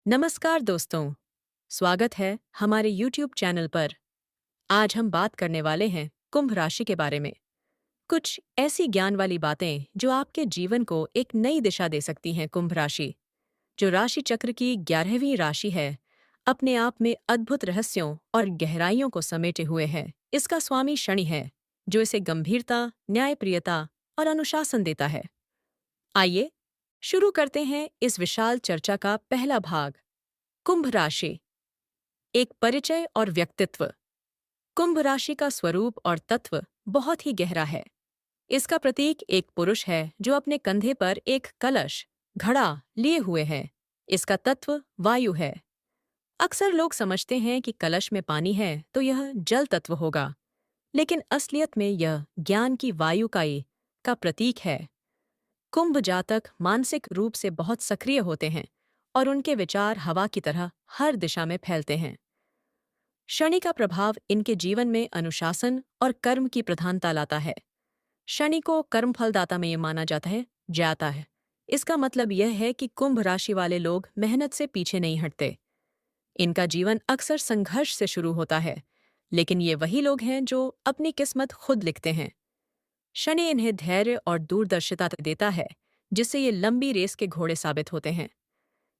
नमस्कार दोस्तों, स्वागत है हमारे YouTube चैनल पर। आज हम बात करने वाले हैं कुंभ राशि के बारे में। कुछ ऐसी ज्ञान वाली बातें जो आपके जीवन को एक नई दिशा दे सकती हैं। कुंभ राशि, जो राशि चक्र की 11वीं राशि है, अपने आप में अद्भुत रहस्यों और गहराइयों को समेटे हुए है। इसका स्वामी शनि है, जो इसे गंभीरता, न्यायप्रियता और अनुशासन देता है। आइए शुरू करते हैं इस विशाल चर्चा का पहला भाग। कुंभ राशि, एक परिचय और व्यक्तित्व। कुंभ राशि का स्वरूप और तत्व बहुत ही गहरा है। इसका प्रतीक एक पुरुष है जो अपने कंधे पर एक कलश, घड़ा लिए हुए है। इसका तत्व वायु है। अक्सर लोग समझते हैं कि कलश में पानी है तो यह जल तत्व होगा, लेकिन असलियत में यह ज्ञान की वायुकाई का प्रतीक है। कुंभ जातक मानसिक रूप से बहुत सक्रिय होते हैं और उनके विचार हवा की तरह हर दिशा में फैलते हैं। शनि का प्रभाव इनके जीवन में अनुशासन और कर्म की प्रधानता लाता है। शनि को कर्मफलदाता में ये माना जाता है। इसका मतलब यह है कि कुंभ राशि वाले लोग मेहनत से पीछे नहीं हटते। इनका जीवन अक्सर संघर्ष से शुरू होता है, लेकिन ये वही लोग हैं जो अपनी किस्मत खुद लिखते हैं। शनि इन्हें धैर्य और दूरदर्शिता देता है, जिससे ये लंबी रेस के घोड़े साबित होते हैं।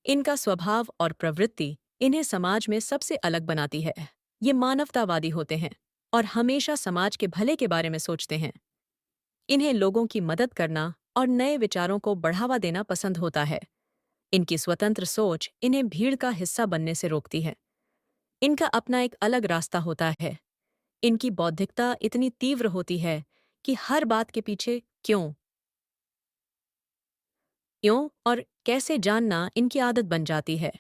इनका स्वभाव और प्रवृत्ति इन्हें समाज में सबसे अलग बनाती है। ये मानवतावादी होते हैं और हमेशा समाज के भले के बारे में सोचते हैं। इन्हें लोगों की मदद करना और नए विचारों को बढ़ावा देना पसंद होता है। इनकी स्वतंत्र सोच इन्हें भीड़ का हिस्सा बनने से रोकती है। इनका अपना एक अलग रास्ता होता है। इनकी बौद्धिकता इतनी तीव्र होती है कि हर बात के पीछे क्यों, क्यों और कैसे जानना इनकी आदत बन जाती है।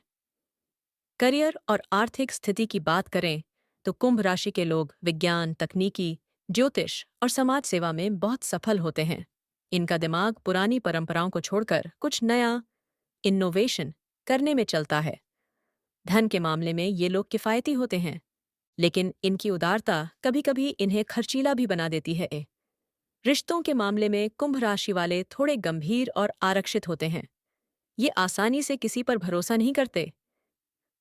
करियर और आर्थिक स्थिति की बात करें तो कुंभ राशि के लोग विज्ञान, तकनीकी, ज्योतिष और समाज सेवा में बहुत सफल होते हैं। इनका दिमाग पुरानी परंपराओं को छोड़कर कुछ नया, इनोवेशन करने में चलता है। धन के मामले में ये लोग किफायती होते हैं, लेकिन इनकी उदारता कभी-कभी इन्हें खर्चीला भी बना देती है। रिश्तों के मामले में कुंभ राशि वाले थोड़े गंभीर और आरक्षित होते हैं। ये आसानी से किसी पर भरोसा नहीं करते।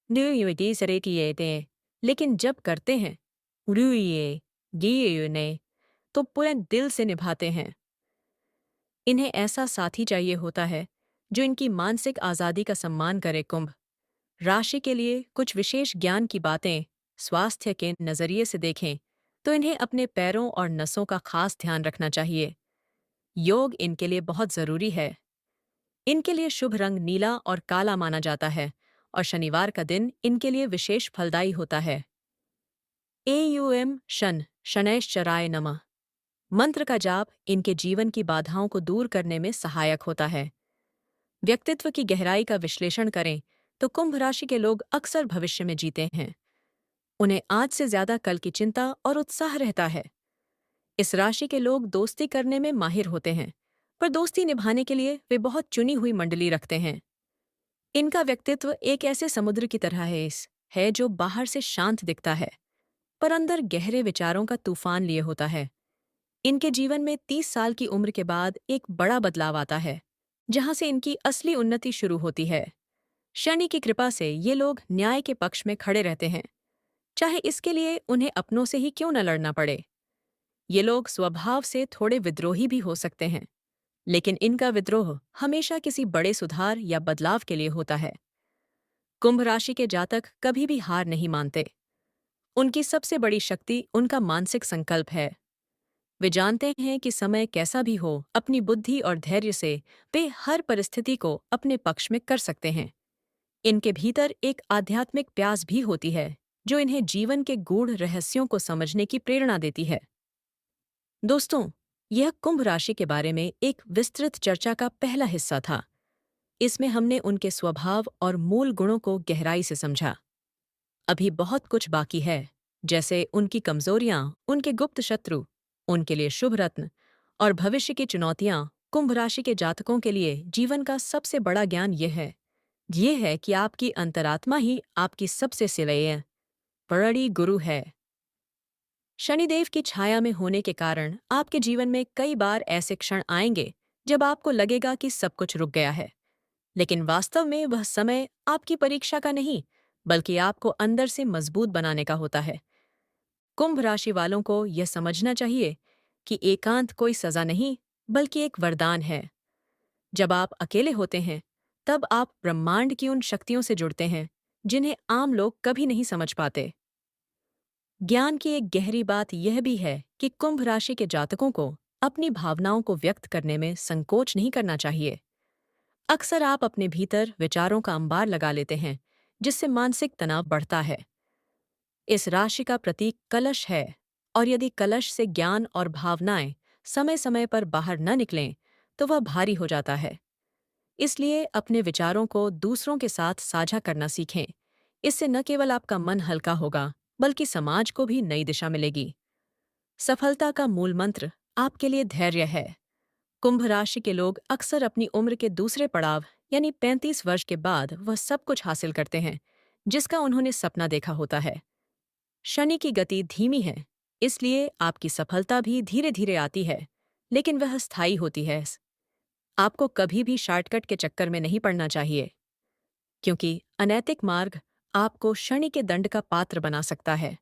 न्यूयॉर्क सरे किए थे, लेकिन जब करते हैं रुइये गिये ने तो पूरे दिल से निभाते हैं। इन्हें ऐसा साथी चाहिए होता है जो इनकी मानसिक आज़ादी का सम्मान करे। कुंभ राशि के लिए कुछ विशेष ज्ञान की बातें स्वास्थ्य के नज़रिए से देखें तो इन्हें अपने पैरों और नसों का खास ध्यान रखना चाहिए। योग इनके लिए बहुत ज़रूरी है। इनके लिए शुभ रंग नीला और काला माना जाता है और शनिवार का दिन इनके लिए विशेष फलदायी होता है। एयुएम शनैश्चराय नमः मंत्र का जाप इनके जीवन की बाधाओं को दूर करने में सहायक होता है। व्यक्तित्व की गहराई का विश्लेषण करें तो कुंभ राशि के लोग अक्सर भविष्य में जीते हैं। उन्हें आज से ज्यादा कल की चिंता और उत्साह रहता है। इस राशि के लोग दोस्ती करने में माहिर होते हैं, पर दोस्ती निभाने के लिए वे बहुत चुनी हुई मंडली रखते हैं। इनका व्यक्तित्व एक ऐसे समुद्र की तरह है जो बाहर से शांत दिखता है, पर अंदर गहरे विचारों का तूफान लिए होता है। इनके जीवन में 30 साल की उम्र के बाद एक बड़ा बदलाव आता है, जहां से इनकी असली उन्नति शुरू होती है। शनि की कृपा से ये लोग न्याय के पक्ष में खड़े रहते हैं, चाहे इसके लिए उन्हें अपनों से ही क्यों न लड़ना पड़े। ये लोग स्वभाव से थोड़े विद्रोही भी हो सकते हैं, लेकिन इनका विद्रोह हमेशा किसी बड़े सुधार या बदलाव के लिए होता है। कुंभ राशि के जातक कभी भी हार नहीं मानते। उनकी सबसे बड़ी शक्ति उनका मानसिक संकल्प है। वे जानते हैं कि समय कैसा भी हो, अपनी बुद्धि और धैर्य से वे हर परिस्थिति को अपने पक्ष में कर सकते हैं। इनके भीतर एक आध्यात्मिक प्यास भी होती है, जो इन्हें जीवन के गूढ़ रहस्यों को समझने की प्रेरणा देती है। दोस्तों, यह कुंभ राशि के बारे में एक विस्तृत चर्चा का पहला हिस्सा था। इसमें हमने उनके स्वभाव और मूल गुणों को गहराई से समझा। अभी बहुत कुछ बाकी है, जैसे उनकी कमजोरियां, उनके गुप्त शत्रु, उनके लिए शुभ रत्न और भविष्य की चुनौतियां। कुंभ राशि के जातकों के लिए जीवन का सबसे बड़ा ज्ञान यह है कि आपकी अंतरात्मा ही आपकी सबसे सिलैया बड़ी गुरु है। शनिदेव की छाया में होने के कारण आपके जीवन में कई बार ऐसे क्षण आएंगे जब आपको लगेगा कि सब कुछ रुक गया है। लेकिन वास्तव में वह समय आपकी परीक्षा का नहीं, बल्कि आपको अंदर से मजबूत बनाने का होता है। कुंभ राशि वालों को यह समझना चाहिए कि एकांत कोई सजा नहीं, बल्कि एक वरदान है। जब आप अकेले होते हैं, तब आप ब्रह्मांड की उन शक्तियों से जुड़ते हैं जिन्हें आम लोग कभी नहीं समझ पाते। ज्ञान की एक गहरी बात यह भी है कि कुंभ राशि के जातकों को अपनी भावनाओं को व्यक्त करने में संकोच नहीं करना चाहिए। अक्सर आप अपने भीतर विचारों का अंबार लगा लेते हैं, जिससे मानसिक तनाव बढ़ता है। इस राशि का प्रतीक कलश है, और यदि कलश से ज्ञान और भावनाएं समय समय पर बाहर न निकलें, तो वह भारी हो जाता है। इसलिए अपने विचारों को दूसरों के साथ साझा करना सीखें। इससे न केवल आपका मन हल्का होगा, बल्कि समाज को भी नई दिशा मिलेगी। सफलता का मूल मंत्र आपके लिए धैर्य है। कुंभ राशि के लोग अक्सर अपनी उम्र के दूसरे पड़ाव यानी 35 वर्ष के बाद वह सब कुछ हासिल करते हैं जिसका उन्होंने सपना देखा होता है। शनि की गति धीमी है, इसलिए आपकी सफलता भी धीरे धीरे आती है, लेकिन वह स्थायी होती है। आपको कभी भी शॉर्टकट के चक्कर में नहीं पड़ना चाहिए, क्योंकि अनैतिक मार्ग आपको शनि के दंड का पात्र बना सकता है।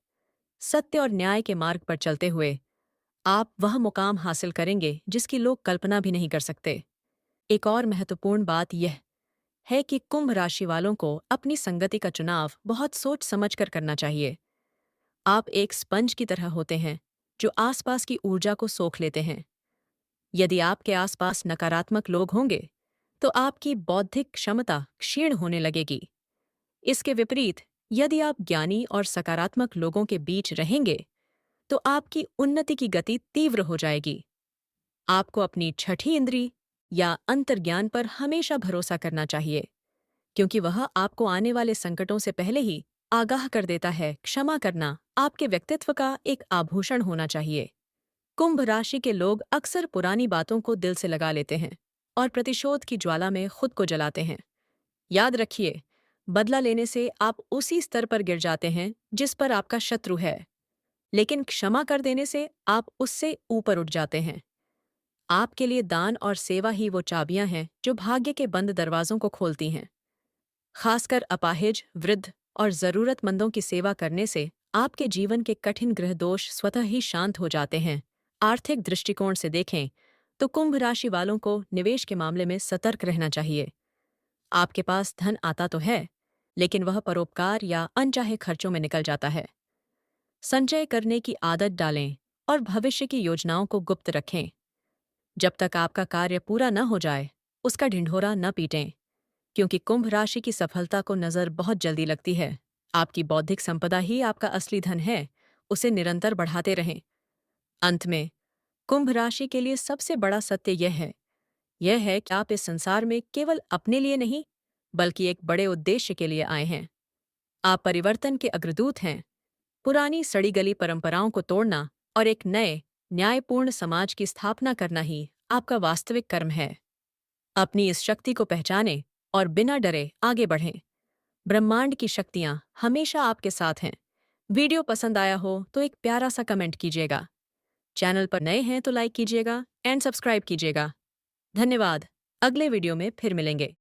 सत्य और न्याय के मार्ग पर चलते हुए आप वह मुकाम हासिल करेंगे जिसकी लोग कल्पना भी नहीं कर सकते। एक और महत्वपूर्ण बात यह है कि कुंभ राशि वालों को अपनी संगति का चुनाव बहुत सोच समझ कर करना चाहिए। आप एक स्पंज की तरह होते हैं जो आसपास की ऊर्जा को सोख लेते हैं। यदि आपके आसपास नकारात्मक लोग होंगे, तो आपकी बौद्धिक क्षमता क्षीण होने लगेगी। इसके विपरीत, यदि आप ज्ञानी और सकारात्मक लोगों के बीच रहेंगे, तो आपकी उन्नति की गति तीव्र हो जाएगी। आपको अपनी छठी इंद्री या अंतर्ज्ञान पर हमेशा भरोसा करना चाहिए, क्योंकि वह आपको आने वाले संकटों से पहले ही आगाह कर देता है। क्षमा करना आपके व्यक्तित्व का एक आभूषण होना चाहिए। कुंभ राशि के लोग अक्सर पुरानी बातों को दिल से लगा लेते हैं और प्रतिशोध की ज्वाला में खुद को जलाते हैं। याद रखिए, बदला लेने से आप उसी स्तर पर गिर जाते हैं जिस पर आपका शत्रु है, लेकिन क्षमा कर देने से आप उससे ऊपर उठ जाते हैं। आपके लिए दान और सेवा ही वो चाबियां हैं जो भाग्य के बंद दरवाजों को खोलती हैं। खासकर अपाहिज, वृद्ध और जरूरतमंदों की सेवा करने से आपके जीवन के कठिन ग्रह दोष स्वतः ही शांत हो जाते हैं। आर्थिक दृष्टिकोण से देखें तो कुंभ राशि वालों को निवेश के मामले में सतर्क रहना चाहिए। आपके पास धन आता तो है, लेकिन वह परोपकार या अनचाहे खर्चों में निकल जाता है। संचय करने की आदत डालें और भविष्य की योजनाओं को गुप्त रखें। जब तक आपका कार्य पूरा न हो जाए, उसका ढिंढोरा न पीटें, क्योंकि कुंभ राशि की सफलता को नजर बहुत जल्दी लगती है। आपकी बौद्धिक संपदा ही आपका असली धन है, उसे निरंतर बढ़ाते रहें। अंत में, कुंभ राशि के लिए सबसे बड़ा सत्य यह है कि आप इस संसार में केवल अपने लिए नहीं, बल्कि एक बड़े उद्देश्य के लिए आए हैं। आप परिवर्तन के अग्रदूत हैं। पुरानी सड़ी गली परंपराओं को तोड़ना और एक नए, न्यायपूर्ण समाज की स्थापना करना ही आपका वास्तविक कर्म है। अपनी इस शक्ति को पहचानें और बिना डरे आगे बढ़ें। ब्रह्मांड की शक्तियाँ हमेशा आपके साथ हैं। वीडियो पसंद आया हो तो एक प्यारा सा कमेंट कीजिएगा। चैनल पर नए हैं तो लाइक कीजिएगा एंड सब्सक्राइब कीजिएगा। धन्यवाद। अगले वीडियो में फिर मिलेंगे।